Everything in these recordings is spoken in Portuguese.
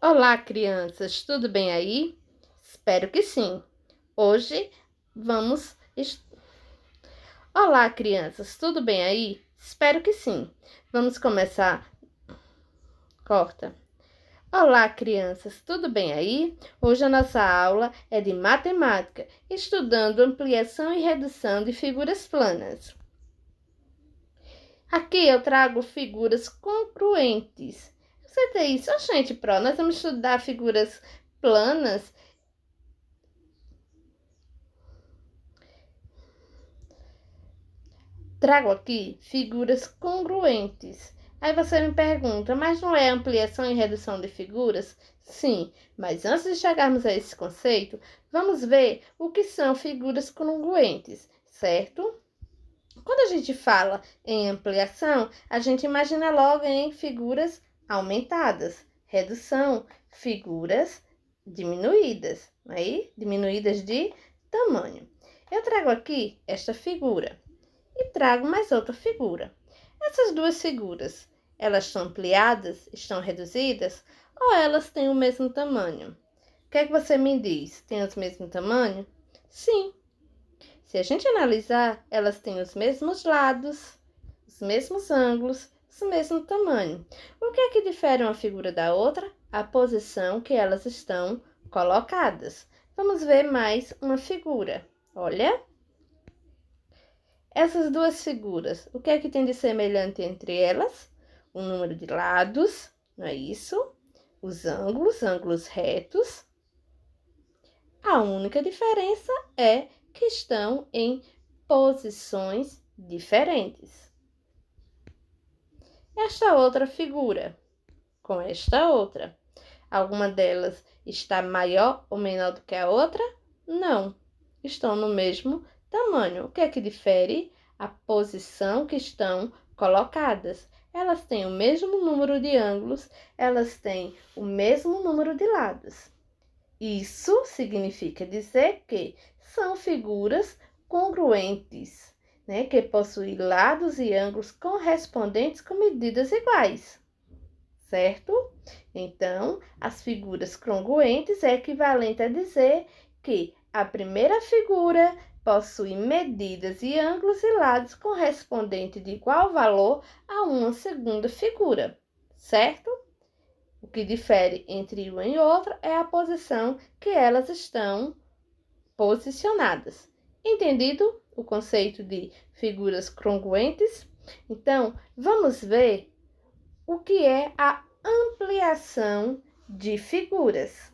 Olá, crianças, tudo bem aí? Espero que sim. Hoje vamos. Olá, crianças, tudo bem aí? Espero que sim. Vamos começar. Corta. Olá, crianças, tudo bem aí? Hoje a nossa aula é de matemática, estudando ampliação e redução de figuras planas. Aqui eu trago figuras congruentes. Você tem isso? Gente, nós vamos estudar figuras planas. Trago aqui figuras congruentes. Aí você me pergunta, mas não é ampliação e redução de figuras? Sim, mas antes de chegarmos a esse conceito, vamos ver o que são figuras congruentes, certo? Quando a gente fala em ampliação, a gente imagina logo em figuras aumentadas. Redução, figuras diminuídas, aí diminuídas de tamanho. Eu trago aqui esta figura e trago mais outra figura. Essas duas figuras, elas são ampliadas, estão reduzidas ou elas têm o mesmo tamanho? O que é que você me diz? Tem o mesmo tamanho? Sim. Se a gente analisar, elas têm os mesmos lados, os mesmos ângulos, o mesmo tamanho. O que é que difere uma figura da outra? A posição que elas estão colocadas. Vamos ver mais uma figura. Olha. Essas duas figuras, o que é que tem de semelhante entre elas? O número de lados, não é isso? Os ângulos retos. A única diferença é que estão em posições diferentes. Esta outra figura, com esta outra, alguma delas está maior ou menor do que a outra? Não, estão no mesmo tamanho. O que é que difere? A posição que estão colocadas. Elas têm o mesmo número de ângulos, elas têm o mesmo número de lados. Isso significa dizer que são figuras congruentes, né? Que possuem lados e ângulos correspondentes com medidas iguais, certo? Então, as figuras congruentes é equivalente a dizer que a primeira figura possui medidas e ângulos e lados correspondentes de igual valor a uma segunda figura, certo? O que difere entre uma e outra é a posição que elas estão posicionadas. Entendido o conceito de figuras congruentes? Então, vamos ver o que é a ampliação de figuras.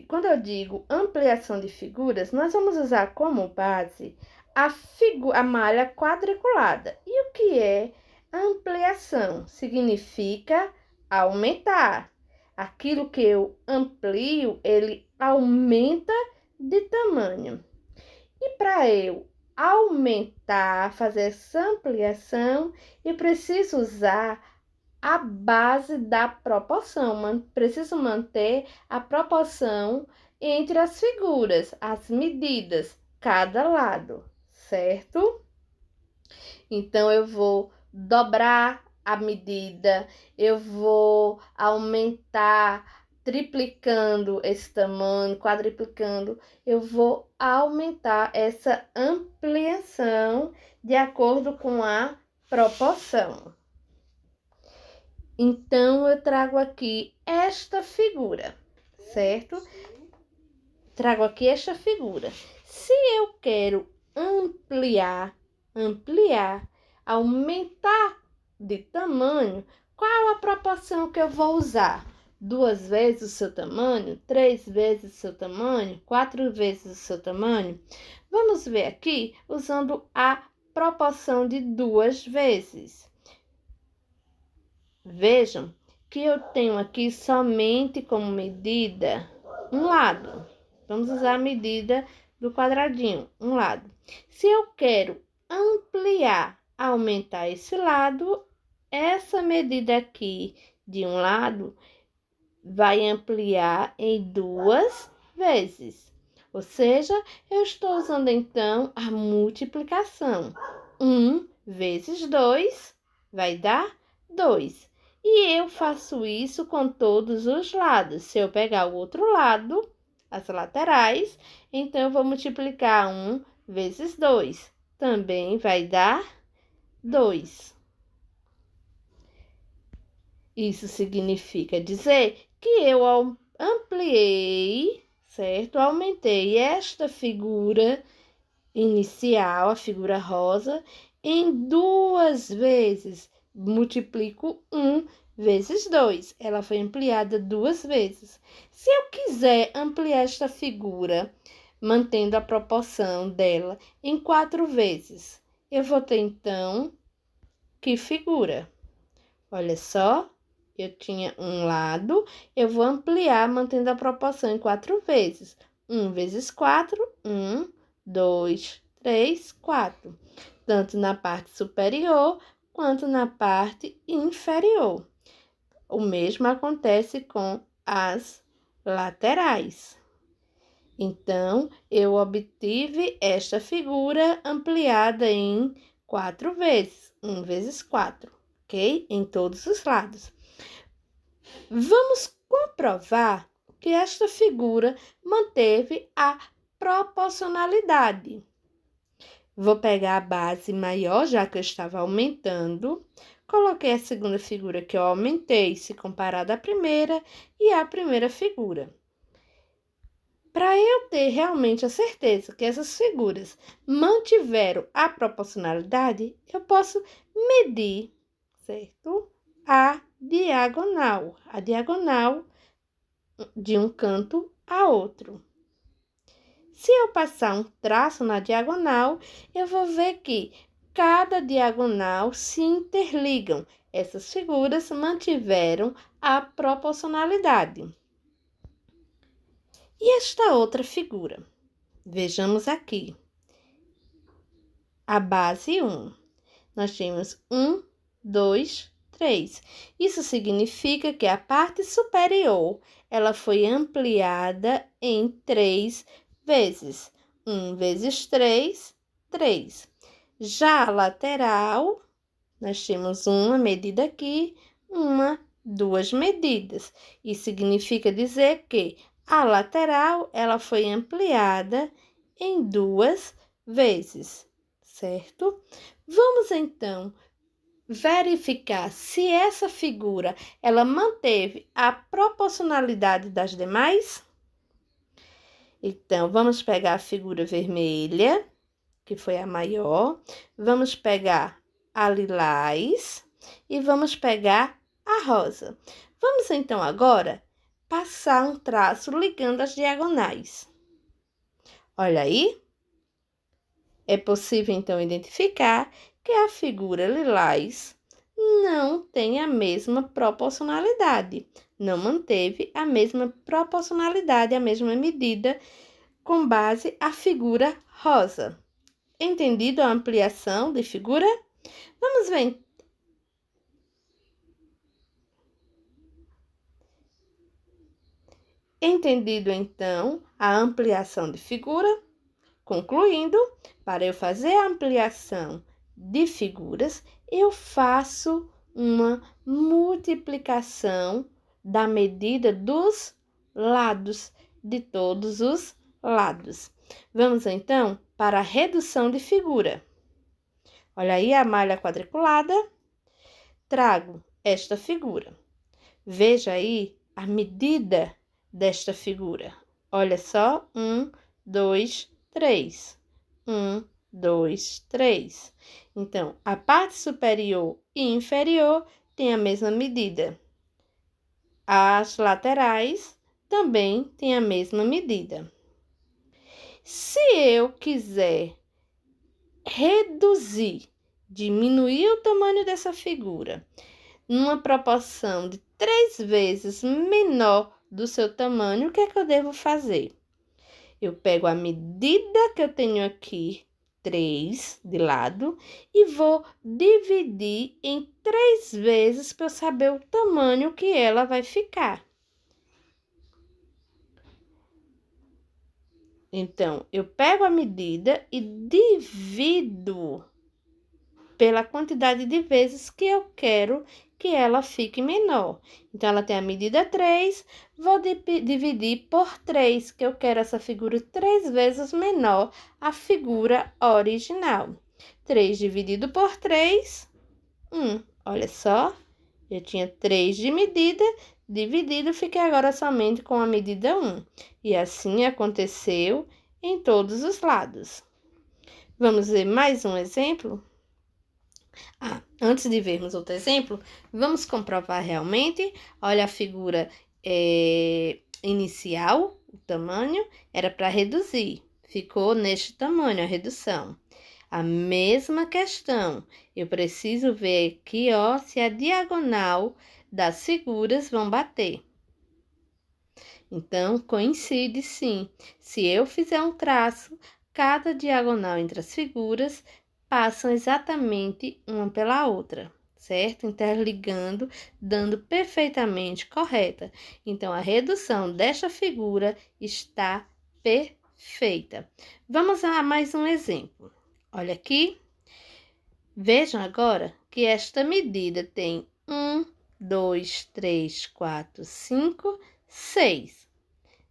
Quando eu digo ampliação de figuras, nós vamos usar como base a malha quadriculada. E o que é ampliação? Significa aumentar. Aquilo que eu amplio, ele aumenta de tamanho. E para eu aumentar, fazer essa ampliação, eu preciso usar a base da proporção. Preciso manter a proporção entre as figuras, as medidas, cada lado, certo? Então, eu vou dobrar a medida, eu vou aumentar, triplicando esse tamanho, quadriplicando, eu vou aumentar essa ampliação de acordo com a proporção. Então, eu trago aqui esta figura, certo? Trago aqui esta figura. Se eu quero ampliar, aumentar de tamanho, qual a proporção que eu vou usar? 2 vezes o seu tamanho, 3 vezes o seu tamanho, 4 vezes o seu tamanho? Vamos ver aqui usando a proporção de 2 vezes. Vejam que eu tenho aqui somente como medida um lado. Vamos usar a medida do quadradinho, um lado. Se eu quero ampliar, aumentar esse lado, essa medida aqui de um lado, vai ampliar em 2 vezes. Ou seja, eu estou usando então a multiplicação. 1 vezes 2 vai dar 2. E eu faço isso com todos os lados. Se eu pegar o outro lado, as laterais, então eu vou multiplicar 1 vezes 2. Também vai dar 2. Isso significa dizer que eu ampliei, certo? Aumentei esta figura inicial, a figura rosa, em 2 vezes. Multiplico 1 vezes 2. Ela foi ampliada 2 vezes. Se eu quiser ampliar esta figura, mantendo a proporção dela em 4 vezes, eu vou ter, então, que figura? Olha só, eu tinha um lado, eu vou ampliar mantendo a proporção em 4 vezes. 1 vezes 4, 1, 2, 3, 4. Tanto na parte superior quanto na parte inferior. O mesmo acontece com as laterais. Então, eu obtive esta figura ampliada em 4 vezes. 1 vezes 4, ok? Em todos os lados. Vamos comprovar que esta figura manteve a proporcionalidade. Vou pegar a base maior, já que eu estava aumentando. Coloquei a segunda figura que eu aumentei, se comparada à primeira, e a primeira figura. Para eu ter realmente a certeza que essas figuras mantiveram a proporcionalidade, eu posso medir, certo? A diagonal de um canto a outro. Se eu passar um traço na diagonal, eu vou ver que cada diagonal se interligam. Essas figuras mantiveram a proporcionalidade. E esta outra figura? Vejamos aqui. A base 1. Nós temos 1, 2, 3. Isso significa que a parte superior, ela foi ampliada em 3 vezes. 1 vezes 3, 3. Já a lateral, nós temos uma medida aqui, duas medidas. Isso significa dizer que a lateral, ela foi ampliada em 2 vezes, certo? Vamos, então, verificar se essa figura, ela manteve a proporcionalidade das demais. Então, vamos pegar a figura vermelha, que foi a maior. Vamos pegar a lilás e vamos pegar a rosa. Vamos, então, agora passar um traço ligando as diagonais. Olha aí. É possível, então, identificar que a figura lilás não tem a mesma proporcionalidade, não manteve a mesma proporcionalidade, a mesma medida com base a figura rosa. Entendido a ampliação de figura? Vamos ver. Entendido, então, a ampliação de figura? Concluindo, para eu fazer a ampliação de figuras, eu faço uma multiplicação da medida dos lados, de todos os lados. Vamos, então, para a redução de figura. Olha aí a malha quadriculada. Trago esta figura. Veja aí a medida desta figura. Olha só, 1, 2, 3. 1, 2, 3. Então, a parte superior e inferior tem a mesma medida. As laterais também têm a mesma medida. Se eu quiser reduzir, diminuir o tamanho dessa figura numa proporção de 3 vezes menor do seu tamanho, o que é que eu devo fazer? Eu pego a medida que eu tenho aqui, 3 de lado, e vou dividir em 3 vezes para eu saber o tamanho que ela vai ficar. Então, eu pego a medida e divido pela quantidade de vezes que eu quero que ela fique menor. Então, ela tem a medida 3, vou dividir por 3, que eu quero essa figura 3 vezes menor a figura original. 3 dividido por 3, 1. Olha só, eu tinha 3 de medida, dividido, fiquei agora somente com a medida 1. E assim aconteceu em todos os lados. Vamos ver mais um exemplo? Antes de vermos outro exemplo, vamos comprovar realmente. Olha a figura inicial, o tamanho, era para reduzir. Ficou neste tamanho a redução. A mesma questão, eu preciso ver aqui, ó, se a diagonal das figuras vão bater. Então, coincide sim. Se eu fizer um traço, cada diagonal entre as figuras passam exatamente uma pela outra, certo? Interligando, dando perfeitamente correta. Então, a redução desta figura está perfeita. Vamos a mais um exemplo. Olha aqui. Vejam agora que esta medida tem 1, 2, 3, 4, 5, 6.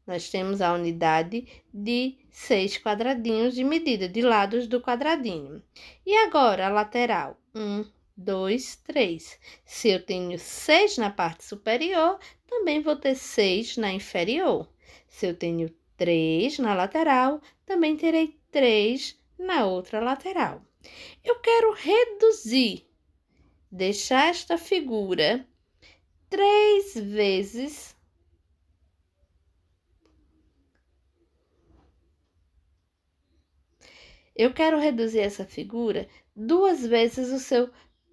Nós temos a unidade de 6 quadradinhos de medida, de lados do quadradinho. E agora a lateral, 1, 2, 3. Se eu tenho 6 na parte superior, também vou ter 6 na inferior. Se eu tenho 3 na lateral, também terei 3 na outra lateral. Eu quero reduzir, deixar esta figura 3 vezes Eu quero reduzir essa figura 2 vezes o seu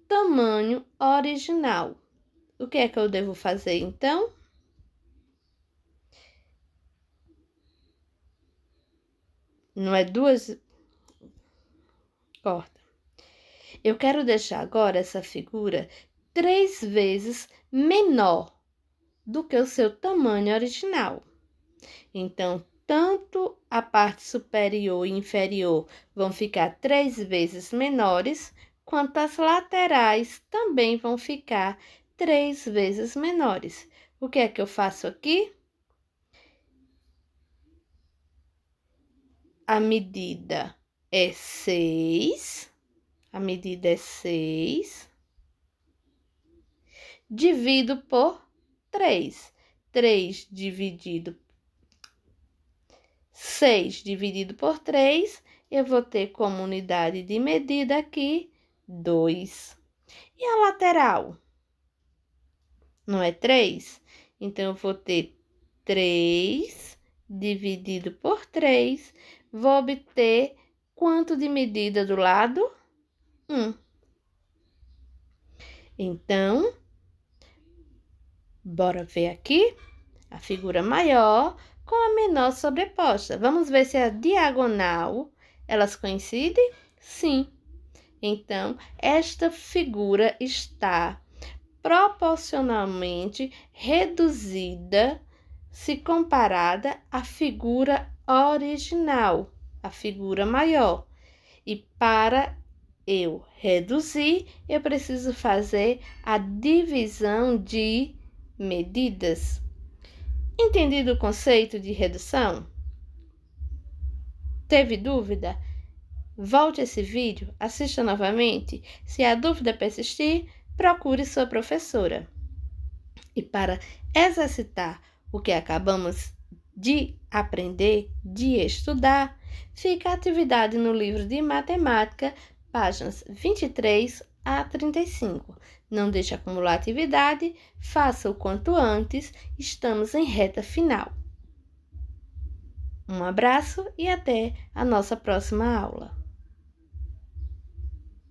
tamanho original. O que é que eu devo fazer, então? Não é 2? Corta. Eu quero deixar agora essa figura 3 vezes menor do que o seu tamanho original. Então, tanto a parte superior e inferior vão ficar 3 vezes menores, quanto as laterais também vão ficar 3 vezes menores. O que é que eu faço aqui? A medida é 6. A medida é 6. Divido por 3. 3 dividido 6 dividido por 3, eu vou ter como unidade de medida aqui 2. E a lateral? Não é 3? Então, eu vou ter 3 dividido por 3, vou obter quanto de medida do lado? 1. Então, bora ver aqui a figura maior com a menor sobreposta. Vamos ver se a diagonal, elas coincidem? Sim. Então, esta figura está proporcionalmente reduzida se comparada à figura original, a figura maior. E para eu reduzir, eu preciso fazer a divisão de medidas. Entendido o conceito de redução? Teve dúvida? Volte esse vídeo, assista novamente. Se a dúvida persistir, procure sua professora. E para exercitar o que acabamos de aprender, de estudar, fica a atividade no livro de matemática, páginas 23 a 35. Não deixe acumular atividade, faça o quanto antes, estamos em reta final. Um abraço e até a nossa próxima aula.